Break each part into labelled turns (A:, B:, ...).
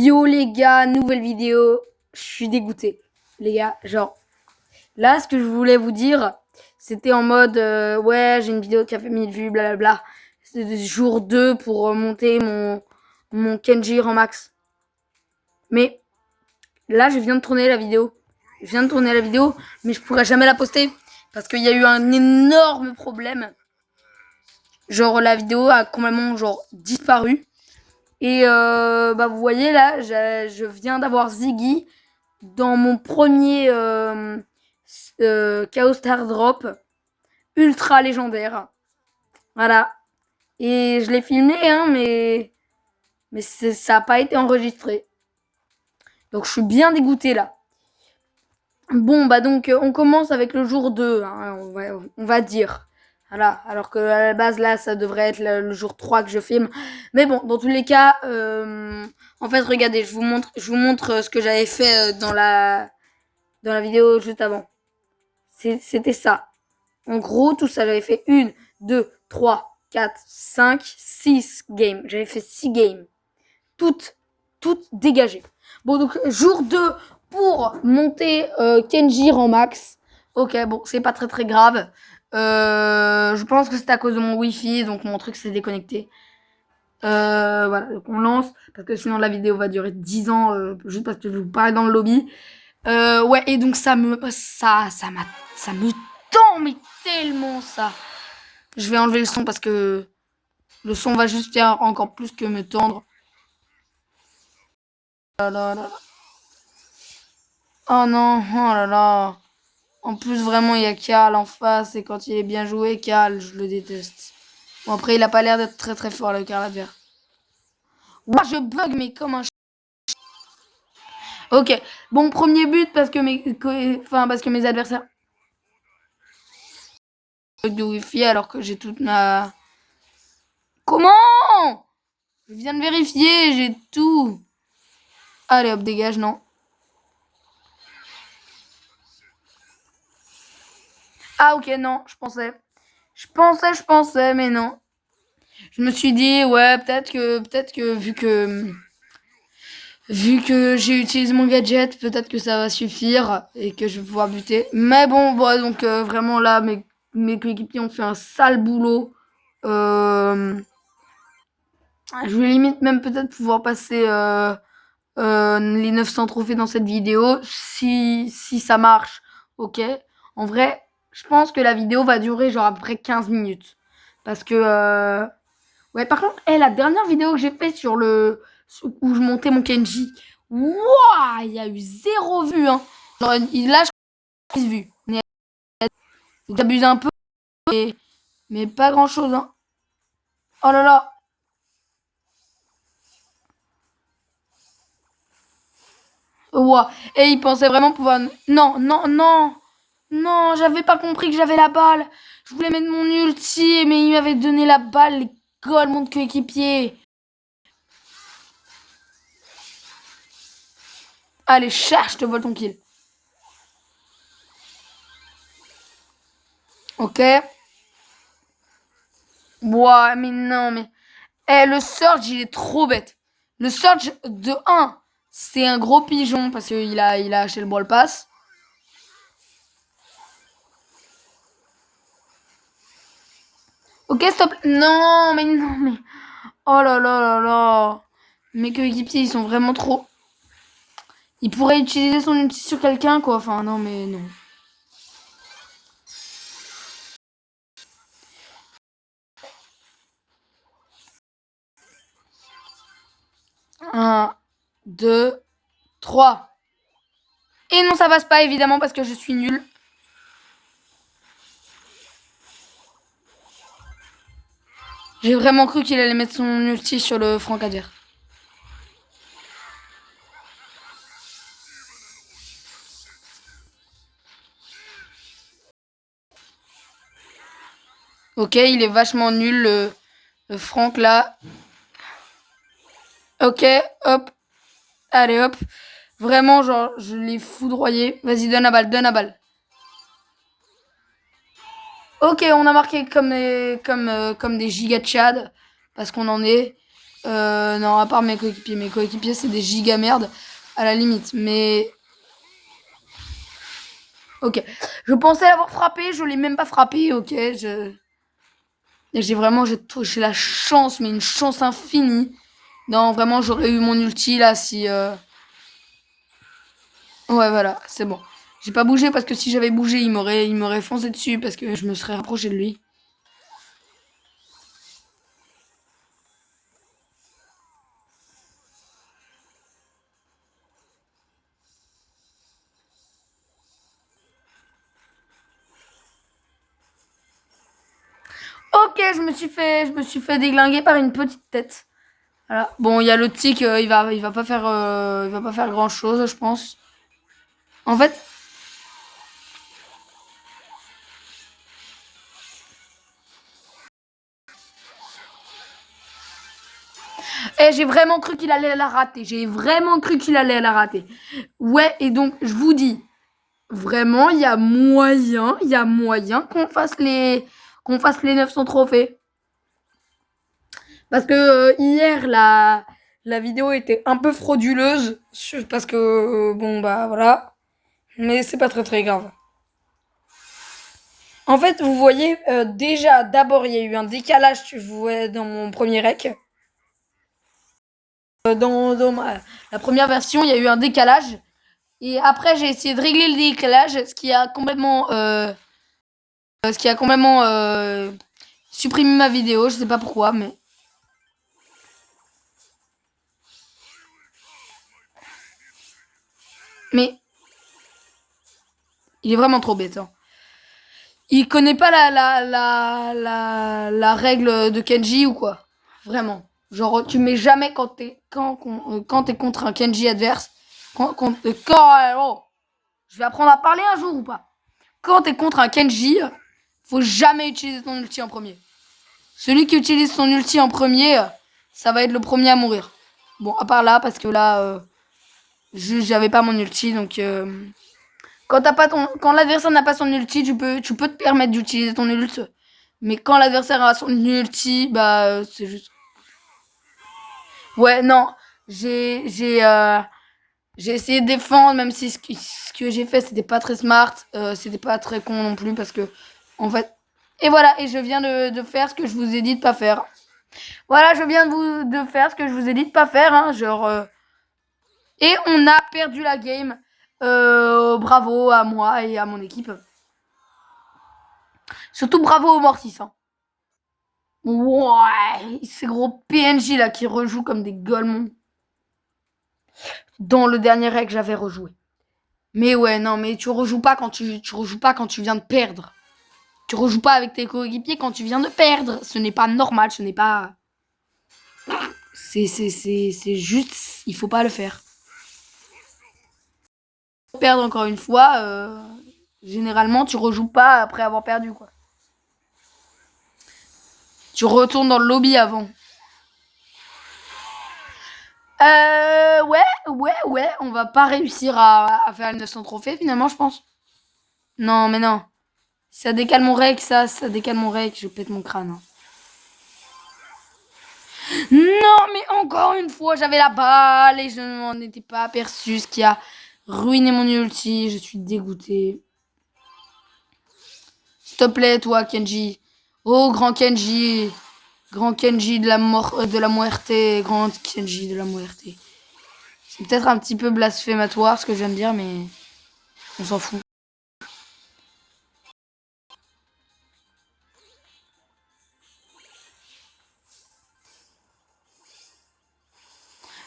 A: Yo les gars, nouvelle vidéo. Je suis dégoûté. Les gars, genre, là, ce que je voulais vous dire, c'était en mode, ouais, j'ai une vidéo qui a fait 1000 vues, blablabla. C'était jour 2 pour monter mon Kenji en max. Mais là, je viens de tourner la vidéo. Mais je pourrais jamais la poster. Parce qu'il y a eu un énorme problème. Genre, la vidéo a complètement, genre, disparu. Et vous voyez là, je viens d'avoir Ziggy dans mon premier Chaos Star Drop ultra légendaire. Voilà. Et je l'ai filmé, hein, mais ça n'a pas été enregistré. Donc je suis bien dégoûté là. Bon, donc on commence avec le jour 2, hein, on va dire. Voilà, alors que à la base là ça devrait être le jour 3 que je filme. Mais bon, dans tous les cas, en fait regardez, je vous montre ce que j'avais fait dans la vidéo juste avant. C'était ça. En gros, tout ça, j'avais fait 1, 2, 3, 4, 5, 6 games. J'avais fait 6 games. Toutes dégagées. Bon, donc jour 2 pour monter Kenji en max. Ok, bon, c'est pas très grave. Je pense que c'est à cause de mon wifi, donc mon truc s'est déconnecté. Voilà, donc on lance, parce que sinon la vidéo va durer 10 ans, juste parce que je vais vous parler dans le lobby. Ouais, et donc ça me tend, mais tellement ça. Je vais enlever le son parce que le son va juste faire encore plus que me tendre. Oh là là. Oh non, oh là là. En plus, vraiment, il y a Karl en face, et quand il est bien joué, Karl, je le déteste. Bon, après, il a pas l'air d'être très fort, le Karl adverse. Moi, je bug, mais comme un... Ok, bon, premier but, parce que mes adversaires... Bug de wifi, alors que j'ai toute ma... Comment? Je viens de vérifier, j'ai tout. Allez hop, dégage, non. Ah ok, non, je pensais, mais non. Je me suis dit, ouais, peut-être que vu que j'ai utilisé mon gadget, peut-être que ça va suffire et que je vais pouvoir buter. Mais bon, donc vraiment là, mes coéquipiers ont fait un sale boulot. Je vais limite même peut-être pouvoir passer les 900 trophées dans cette vidéo. Si ça marche, ok. En vrai, je pense que la vidéo va durer genre à peu près 15 minutes. Parce que... Ouais, par contre, la dernière vidéo que j'ai fait sur où je montais mon Kenji, wouah, il y a eu 0 vue, hein. Genre, là, je 10 vues. T'abuses un peu, mais pas grand-chose, hein. Oh là là. Ouah. Et il pensait vraiment pouvoir... Non, non, non. Non, j'avais pas compris que j'avais la balle. Je voulais mettre mon ulti, mais il m'avait donné la balle, les goals, mon coéquipier. Allez, cherche, je te vole ton kill. Ok. Ouah, mais non, mais... le Surge, il est trop bête. Le Surge, de 1, c'est un gros pigeon, parce qu'il a acheté le Brawl Pass. Ok, stop. Non, mais non, mais... Oh là là là là. Mes coéquipiers, ils sont vraiment trop... Il pourrait utiliser son ulti sur quelqu'un, quoi. Enfin, non, mais non. Un, 2, 3. Et non, ça passe pas, évidemment, parce que je suis nulle. J'ai vraiment cru qu'il allait mettre son ulti sur le Franck adverse. Ok, il est vachement nul, le Franck, là. Ok, hop. Allez, hop. Vraiment, genre, je l'ai foudroyé. Vas-y, donne la balle, donne la balle. Ok, on a marqué comme des giga Tchad, parce qu'on en est. Non, à part mes coéquipiers. Mes coéquipiers, c'est des giga merdes, à la limite. Mais... Ok. Je pensais l'avoir frappé, je l'ai même pas frappé, ok. J'ai vraiment... J'ai la chance, mais une chance infinie. Non, vraiment, j'aurais eu mon ulti, là, si... Ouais, voilà, c'est bon. J'ai pas bougé, parce que si j'avais bougé, il m'aurait foncé dessus, parce que je me serais rapproché de lui. Ok, je me suis fait déglinguer par une petite tête. Voilà. Bon, il y a le tic, il va pas faire grand chose, je pense. En fait, j'ai vraiment cru qu'il allait la rater. J'ai vraiment cru qu'il allait la rater. Ouais, et donc, je vous dis, vraiment, il y a moyen qu'on fasse les 900 trophées. Parce que hier, la vidéo était un peu frauduleuse. Parce que, bon, bah voilà. Mais c'est pas très très grave. En fait, vous voyez, déjà, d'abord, il y a eu un décalage, tu vois, dans mon premier rec. Dans la première version, il y a eu un décalage. Et après, j'ai essayé de régler le décalage, ce qui a complètement supprimé ma vidéo. Je sais pas pourquoi, mais il est vraiment trop bête, hein. Il connaît pas la règle de Kenji ou quoi. Vraiment. Genre, tu mets jamais quand t'es contre un Kenji adverse. Oh, je vais apprendre à parler un jour ou pas. Quand t'es contre un Kenji, faut jamais utiliser ton ulti en premier. Celui qui utilise son ulti en premier, ça va être le premier à mourir. Bon, à part là, parce que là, j'avais pas mon ulti, donc... Quand l'adversaire n'a pas son ulti, tu peux te permettre d'utiliser ton ult. Mais quand l'adversaire a son ulti, bah, c'est juste... Ouais, non, j'ai essayé de défendre, même si ce que j'ai fait, c'était pas très smart, c'était pas très con non plus, parce que, en fait... Et voilà, et je viens de faire ce que je vous ai dit de pas faire. Voilà, je viens de faire ce que je vous ai dit de pas faire, hein, genre... Et on a perdu la game. Bravo à moi et à mon équipe. Surtout bravo au Mortis, hein. Ouais, ces gros PNJ là qui rejouent comme des golemons. Dans le dernier règle, j'avais rejoué. Mais ouais, non, mais tu rejoues pas quand tu rejoues pas quand tu viens de perdre. Tu rejoues pas avec tes coéquipiers quand tu viens de perdre. Ce n'est pas normal, ce n'est pas. C'est juste, il faut pas le faire. Perdre encore une fois, généralement tu rejoues pas après avoir perdu quoi. Tu retournes dans le lobby avant. Ouais, on va pas réussir à faire les 900 trophées finalement, je pense. Non, mais non. Ça décale mon rec, ça décale mon rec, je pète mon crâne, hein. Non, mais encore une fois, j'avais la balle et je ne m'en étais pas aperçu, ce qui a ruiné mon ulti. Je suis dégoûté. S'il te plaît, toi, Kenji. Oh, grand Kenji. Grand Kenji de la muerte. Grand Kenji de la muerte. C'est peut-être un petit peu blasphématoire ce que je viens de dire, mais on s'en fout.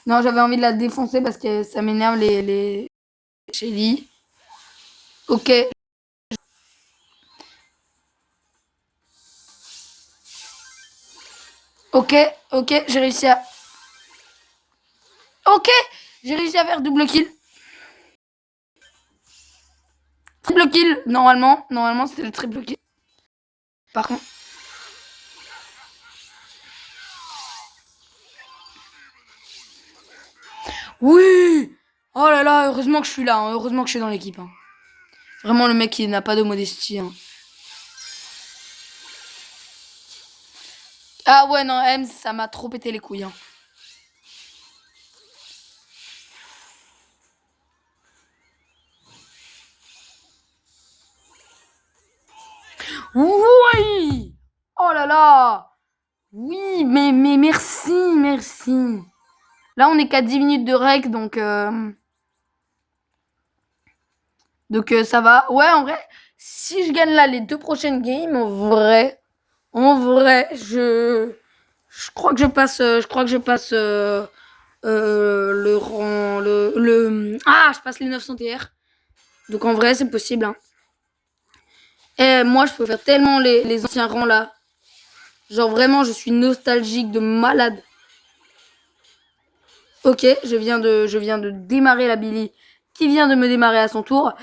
A: Non, j'avais envie de la défoncer parce que ça m'énerve les Shelly. Ok. Ok, ok, j'ai réussi à... Ok, j'ai réussi à faire double kill. Triple kill, normalement c'était le triple kill. Par contre... Oui. Oh là là, heureusement que je suis là, hein. Heureusement que je suis dans l'équipe, hein. Vraiment le mec qui n'a pas de modestie, hein. Ah ouais, non, M, ça m'a trop pété les couilles, hein. Oui. Oh là là. Oui, mais merci. Là, on est qu'à 10 minutes de rec, donc ça va. Ouais, en vrai, si je gagne là les 2 prochaines games, en vrai, je crois que je passe le rang, je passe les 900 TR. Donc en vrai, c'est possible. Hein. Et moi, je peux faire tellement les anciens rangs là. Genre vraiment, je suis nostalgique de malade. Ok, je viens de démarrer la Billy qui vient de me démarrer à son tour.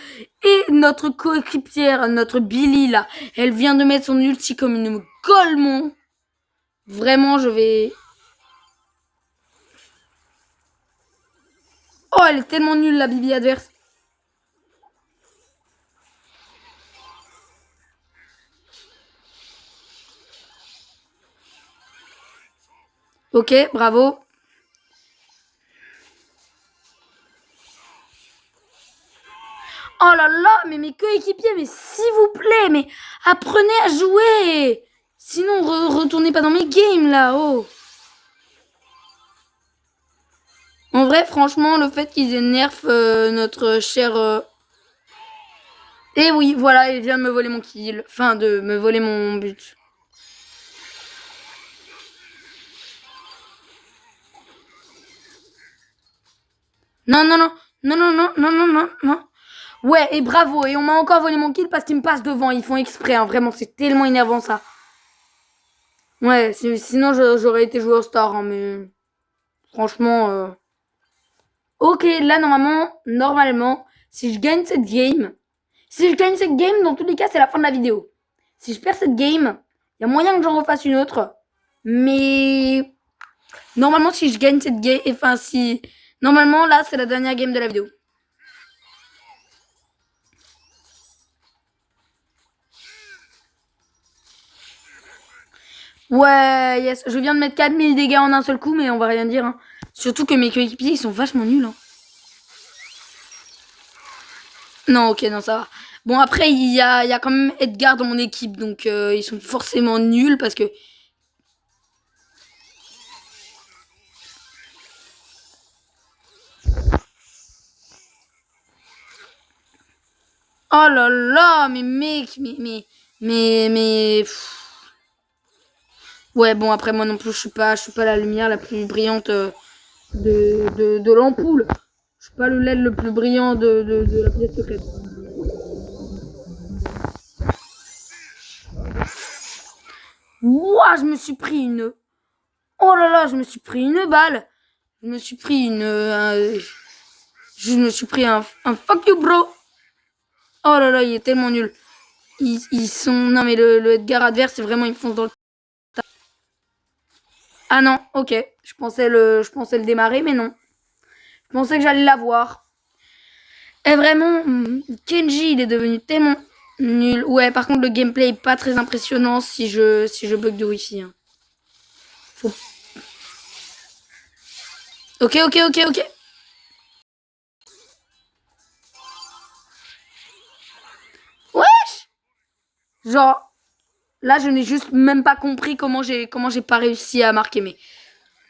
A: Et notre coéquipière, notre Billy là, elle vient de mettre son ulti comme une golemon. Vraiment, je vais... Oh, elle est tellement nulle la Bibi adverse. Ok, bravo. Oh là là, mais mes coéquipiers, mais s'il vous plaît, mais apprenez à jouer. Sinon, retournez pas dans mes games là, oh. En vrai, franchement, le fait qu'ils aient nerf notre cher... Et oui, voilà, il vient de me voler mon kill. Enfin, de me voler mon but. Non, non, non. Non, non, non, non, non, non, non. Ouais, et bravo. Et on m'a encore volé mon kill parce qu'ils me passent devant. Ils font exprès, hein. Vraiment, c'est tellement énervant ça. Ouais, sinon j'aurais été joué au star, hein, mais franchement... Ok, là, normalement, si je gagne cette game, dans tous les cas, c'est la fin de la vidéo. Si je perds cette game, il y a moyen que j'en refasse une autre. Mais normalement, si je gagne cette game, enfin, si. Normalement, là, c'est la dernière game de la vidéo. Ouais, yes. Je viens de mettre 4000 dégâts en un seul coup, mais on va rien dire. Hein. Surtout que mes coéquipiers, ils sont vachement nuls. Hein. Non, ok, non, ça va. Bon, après, il y a quand même Edgar dans mon équipe, donc ils sont forcément nuls parce que. Oh là là, mais mec, mais. Ouais, bon, après, moi non plus, je suis pas la lumière la plus brillante de l'ampoule. Je suis pas le LED le plus brillant de la pièce secrète. Ouah, je me suis pris une. Oh là là, je me suis pris une balle. Je me suis pris je me suis pris un fuck you, bro. Oh là là, il est tellement nul. Ils sont. Non, mais le Edgar adverse, c'est vraiment, ils foncent dans le. Ah non, ok. Je pensais le démarrer, mais non. Je pensais que j'allais l'avoir. Et vraiment, Kenji, il est devenu tellement nul. Ouais, par contre, le gameplay est pas très impressionnant si je bug de wifi. Hein. Faut... Ok. Wesh. Genre, là, je n'ai juste même pas compris comment j'ai pas réussi à marquer, mais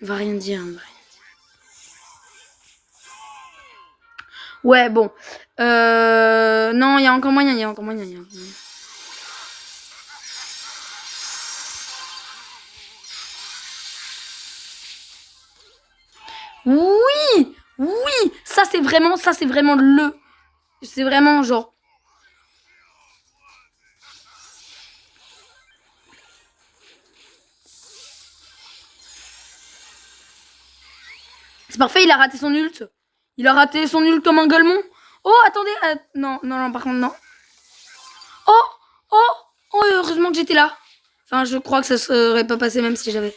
A: on va rien dire. Ouais, bon. Non, il y a encore moyen, il y a encore moyen. Oui, oui, ça c'est vraiment c'est vraiment genre. C'est parfait, il a raté son ult. Il a raté son ult comme un golemon. Oh, attendez, non, non, non, par contre non. Oh, oh, oh, heureusement que j'étais là. Enfin, je crois que ça serait pas passé même si j'avais.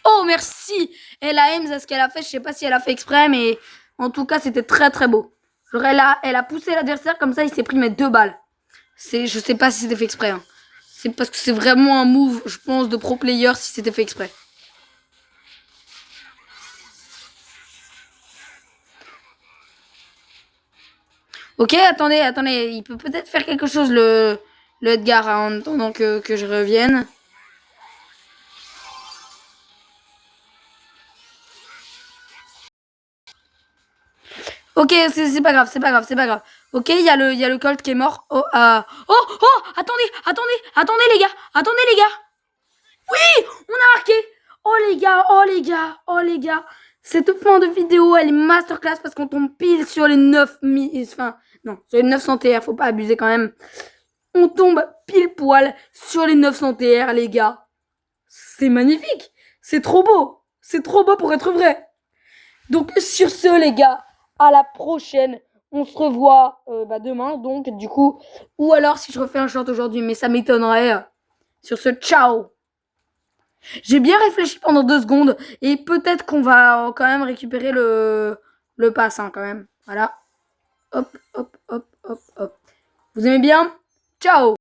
A: Oh, merci. Et la Ems, ce qu'elle a fait, je sais pas si elle a fait exprès, mais en tout cas, c'était très très beau. Genre, elle a poussé l'adversaire comme ça, il s'est pris mes 2 balles. Je sais pas si c'était fait exprès. Hein. C'est parce que c'est vraiment un move, je pense, de pro player si c'était fait exprès. Ok, attendez. Il peut peut-être faire quelque chose, le Edgar, hein, en attendant que je revienne. Ok, c'est pas grave, c'est pas grave, c'est pas grave. Ok, il y a le Colt qui est mort. Attendez les gars. Oui, on a marqué. Oh les gars. Cette fin de vidéo, elle est masterclass parce qu'on tombe pile sur les 9000, enfin, non, sur les 900 TR, faut pas abuser quand même. On tombe pile poil sur les 900 TR, les gars. C'est magnifique. C'est trop beau. C'est trop beau pour être vrai. Donc, sur ce, les gars, à la prochaine. On se revoit demain, donc, du coup. Ou alors, si je refais un short aujourd'hui, mais ça m'étonnerait. Sur ce, ciao. J'ai bien réfléchi pendant 2 secondes et peut-être qu'on va quand même récupérer le pass, hein, quand même. Voilà. Hop. Vous aimez bien? Ciao.